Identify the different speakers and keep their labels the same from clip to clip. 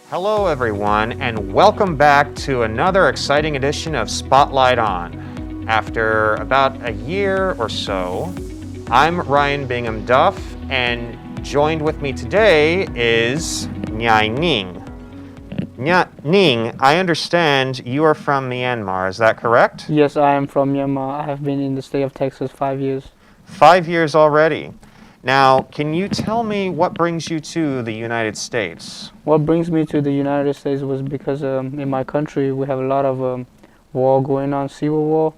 Speaker 1: Hello, everyone, and welcome back to another exciting edition of Spotlight On. After about a year or so, I'm Ryan Bingham Duff, and joined with me today is Ngai Ning. Ning, I understand you are from Myanmar, is that correct?
Speaker 2: Yes, I am from Myanmar. I have been in the state of Texas 5 years.
Speaker 1: 5 years already. Now, can you tell me what brings you to the United States?
Speaker 2: What brings me to the United States was because in my country we have a lot of war going on, civil war,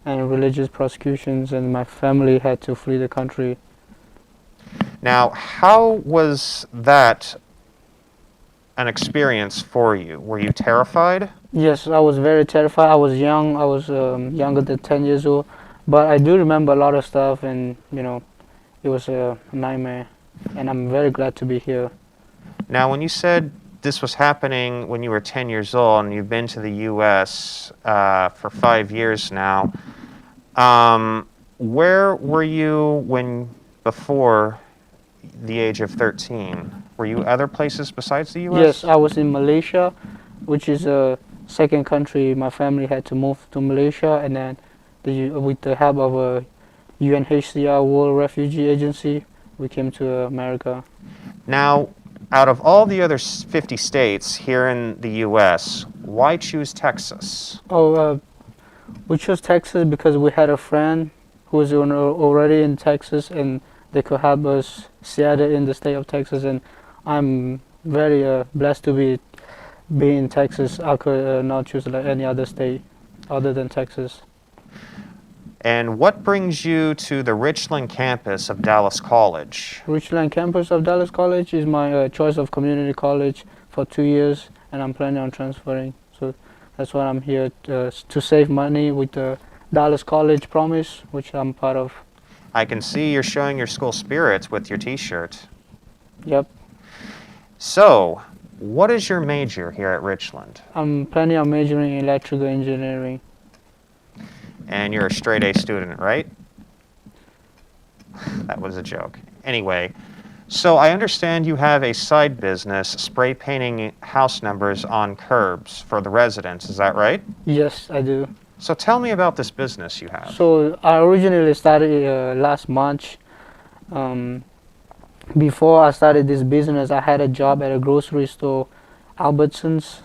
Speaker 2: and religious persecutions, and my family had to flee the country.
Speaker 1: Now, how was that an experience for you? Were you terrified?
Speaker 2: Yes, I was very terrified. I was young. I was younger than 10 years old, but I do remember a lot of stuff, and it was a nightmare, and I'm very glad to be here.
Speaker 1: Now, when you said this was happening when you were 10 years old and you've been to the U.S. For 5 years now, where were you before the age of 13? Were you other places besides the U.S.?
Speaker 2: Yes, I was in Malaysia, which is a second country. My family had to move to Malaysia, and then with the help of a UNHCR, World Refugee Agency, we came to America.
Speaker 1: Now, out of all the other 50 states here in the U.S., why choose Texas?
Speaker 2: We chose Texas because we had a friend who was already in Texas, and they could help us settle in the state of Texas. And I'm very blessed to be in Texas. I could not choose like any other state other than Texas.
Speaker 1: And what brings you to the Richland campus of Dallas College?
Speaker 2: Richland Campus of Dallas College is my choice of community college for 2 years, and I'm planning on transferring. So that's why I'm here to save money with the Dallas College Promise, which I'm part of.
Speaker 1: I can see you're showing your school spirit with your t-shirt.
Speaker 2: Yep.
Speaker 1: So, what is your major here at Richland?
Speaker 2: I'm planning on majoring in electrical engineering.
Speaker 1: And you're a straight A student, right? That was a joke. Anyway, so I understand you have a side business spray painting house numbers on curbs for the residents, is that right?
Speaker 2: Yes, I do.
Speaker 1: So tell me about this business you have.
Speaker 2: So I originally started last March. Before I started this business, I had a job at a grocery store, Albertsons.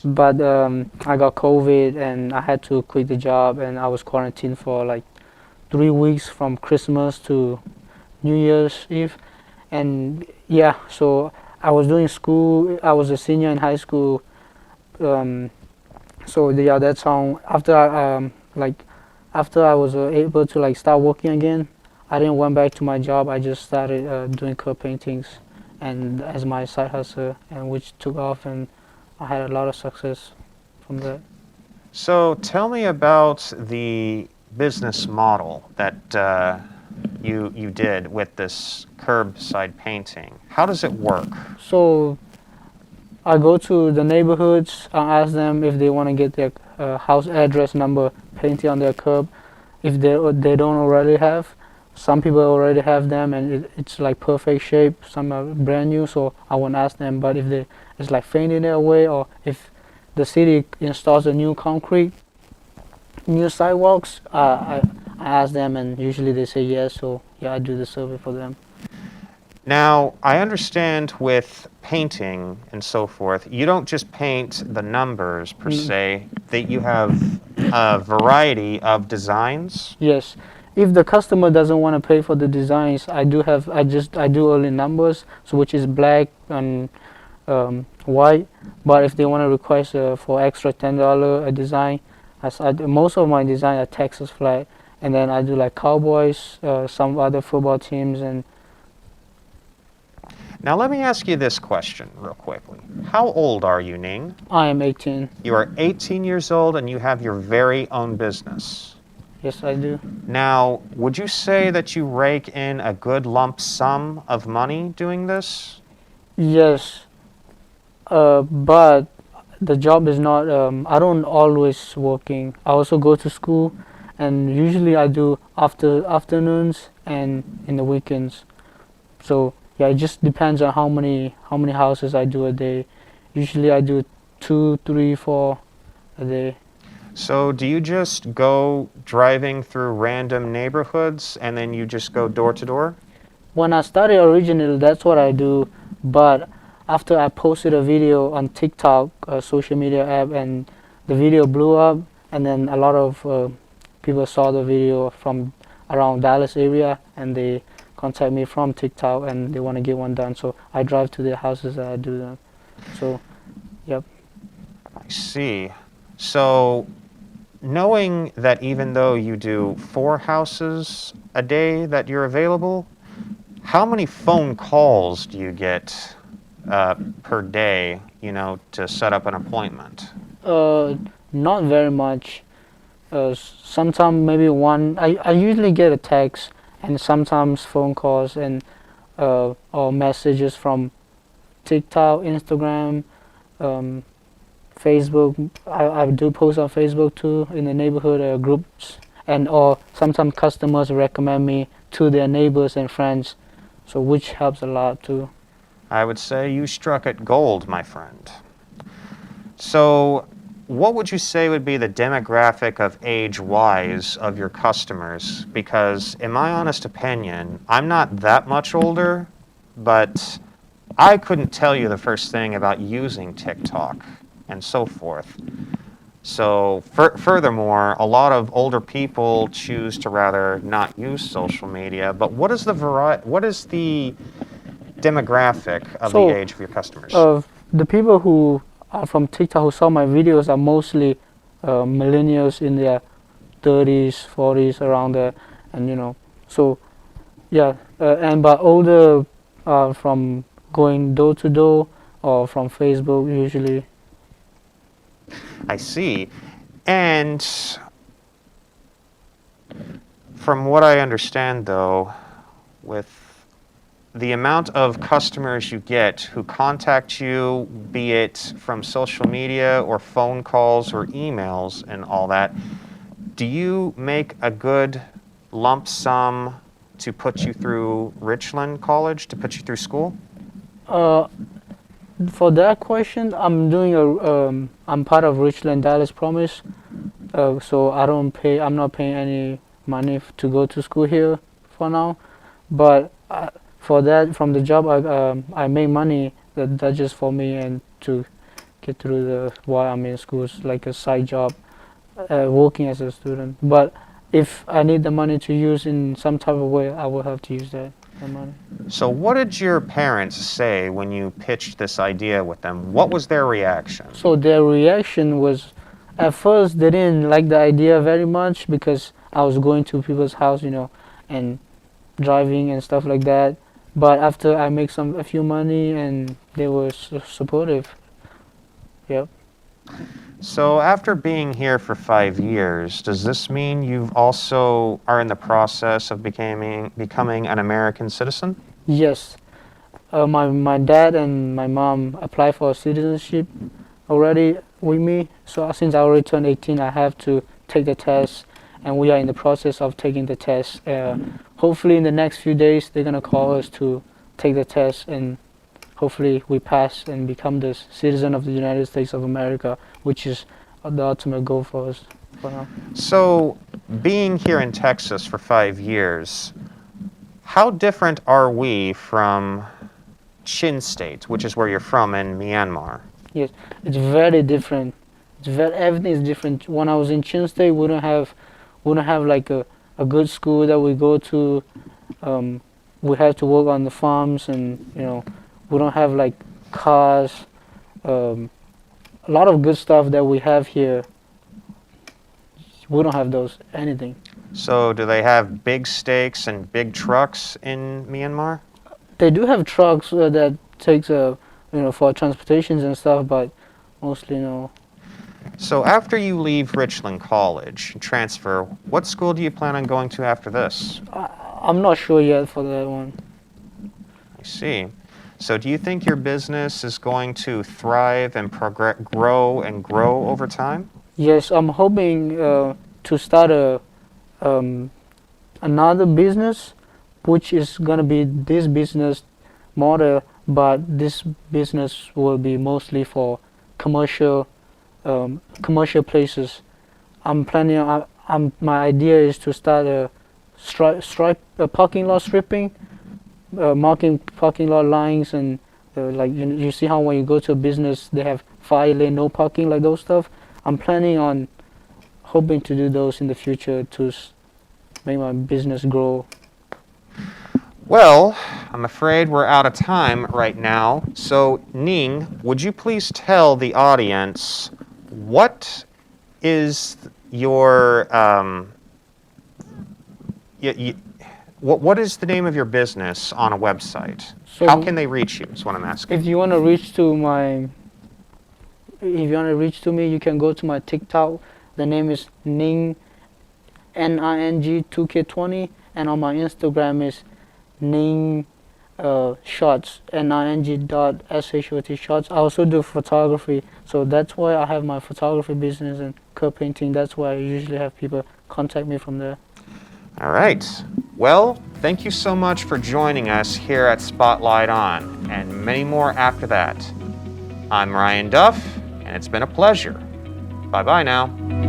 Speaker 2: But I got COVID and I had to quit the job, and I was quarantined for like 3 weeks from Christmas to New Year's Eve. And yeah, so I was doing school. I was a senior in high school. So yeah, that's how after I was able to like start working again, I didn't went back to my job. I just started doing curb paintings and as my side hustle, and which took off, and I had a lot of success from that.
Speaker 1: So tell me about the business model that you did with this curbside painting. How does it work?
Speaker 2: So I go to the neighborhoods. I ask them if they want to get their house address number painted on their curb. If they don't already have. Some people already have them, and it's like perfect shape. Some are brand new, so I won't ask them. But if it's like fading away, or if the city installs a new concrete, new sidewalks, I ask them, and usually they say yes. So yeah, I do the survey for them.
Speaker 1: Now, I understand with painting and so forth, you don't just paint the numbers per se, that you have a variety of designs.
Speaker 2: Yes. If the customer doesn't want to pay for the designs, I do only numbers, so which is black and white. But if they want to request for extra $10 a design, most of my design are Texas flag, and then I do like Cowboys, some other football teams. And
Speaker 1: now let me ask you this question real quickly. How old are you, Ning?
Speaker 2: I am 18.
Speaker 1: You are 18 years old and you have your very own business.
Speaker 2: Yes, I do.
Speaker 1: Now, would you say that you rake in a good lump sum of money doing this?
Speaker 2: Yes, but the job is not, I don't always working. I also go to school, and usually I do afternoons and in the weekends. So yeah, it just depends on how many houses I do a day. Usually I do 2, 3, 4 a day.
Speaker 1: So do you just go driving through random neighborhoods and then you just go door to door?
Speaker 2: When I started originally, that's what I do. But after I posted a video on TikTok, a social media app, and the video blew up, and then a lot of people saw the video from around Dallas area, and they contact me from TikTok, and they want to get one done. So I drive to their houses and I do them. So, yep.
Speaker 1: I see. So knowing that even though you do 4 houses a day that you're available, how many phone calls do you get per day, to set up an appointment?
Speaker 2: Not very much. Sometimes maybe one. I usually get a text and sometimes phone calls and or messages from TikTok, Instagram, Facebook. I do post on Facebook too in the neighborhood groups, and or sometimes customers recommend me to their neighbors and friends, so which helps a lot too.
Speaker 1: I would say you struck it gold, my friend. So what would you say would be the demographic of age-wise of your customers? Because in my honest opinion, I'm not that much older, but I couldn't tell you the first thing about using TikTok and so forth. So furthermore, a lot of older people choose to rather not use social media. But what is the demographic of the
Speaker 2: So
Speaker 1: age of your customers?
Speaker 2: the people who are from TikTok who saw my videos are mostly millennials in their 30s, 40s, around there, and so yeah, and but older from going door to door or from Facebook usually.
Speaker 1: I see. And from what I understand, though, with the amount of customers you get who contact you, be it from social media or phone calls or emails and all that, do you make a good lump sum to put you through Richland College, to put you through school?
Speaker 2: For that question, I'm part of Richland Dallas Promise, so I'm not paying any money to go to school here for now. But for that, from the job, I make money that's just for me and to get through while I'm in school. It's like a side job, working as a student. But if I need the money to use in some type of way, I will have to use that money.
Speaker 1: So what did your parents say when you pitched this idea with them? What was their reaction?
Speaker 2: So their reaction was, at first they didn't like the idea very much because I was going to people's house, and driving and stuff like that. But after I make a few money, and they were supportive. Yep.
Speaker 1: So after being here for 5 years, does this mean you've also are in the process of becoming an American citizen?
Speaker 2: Yes. My dad and my mom applied for citizenship already with me. So since I already turned 18, I have to take the test, and we are in the process of taking the test. Hopefully in the next few days, they're gonna call us to take the test, and hopefully we pass and become the citizen of the United States of America, which is the ultimate goal for us for now.
Speaker 1: So being here in Texas for 5 years, how different are we from Chin State, which is where you're from in Myanmar?
Speaker 2: Yes, it's very different. Everything is different. When I was in Chin State, we don't have like a good school that we go to. We have to work on the farms, and we don't have like cars. A lot of good stuff that we have here. We don't have those anything.
Speaker 1: So do they have big steaks and big trucks in Myanmar?
Speaker 2: They do have trucks that takes for transportations and stuff, but mostly no.
Speaker 1: So after you leave Richland College and transfer, what school do you plan on going to after this?
Speaker 2: I'm not sure yet for that one.
Speaker 1: I see. So do you think your business is going to thrive and grow over time?
Speaker 2: Yes, I'm hoping to start another business, which is gonna be this business model but this business will be mostly for commercial commercial places. I'm planning. My idea is to start a parking lot stripping, marking parking lot lines, and like you see how when you go to a business they have 5-lane no parking, like those stuff. I'm planning on hoping to do those in the future to make my business grow.
Speaker 1: Well, I'm afraid we're out of time right now. So, Ning, would you please tell the audience what is your what is the name of your business on a website?
Speaker 2: So
Speaker 1: How can they reach you? Is what I'm asking.
Speaker 2: if you want to reach to me, you can go to my TikTok. The name is Ning, Ning 2K20, and on my Instagram is Ning shots, ning.shot shots. I also do photography, so that's why I have my photography business and curb painting. That's why I usually have people contact me from there.
Speaker 1: All right. Well, thank you so much for joining us here at Spotlight On, and many more after that. I'm Ryan Duff, and it's been a pleasure. Bye-bye now.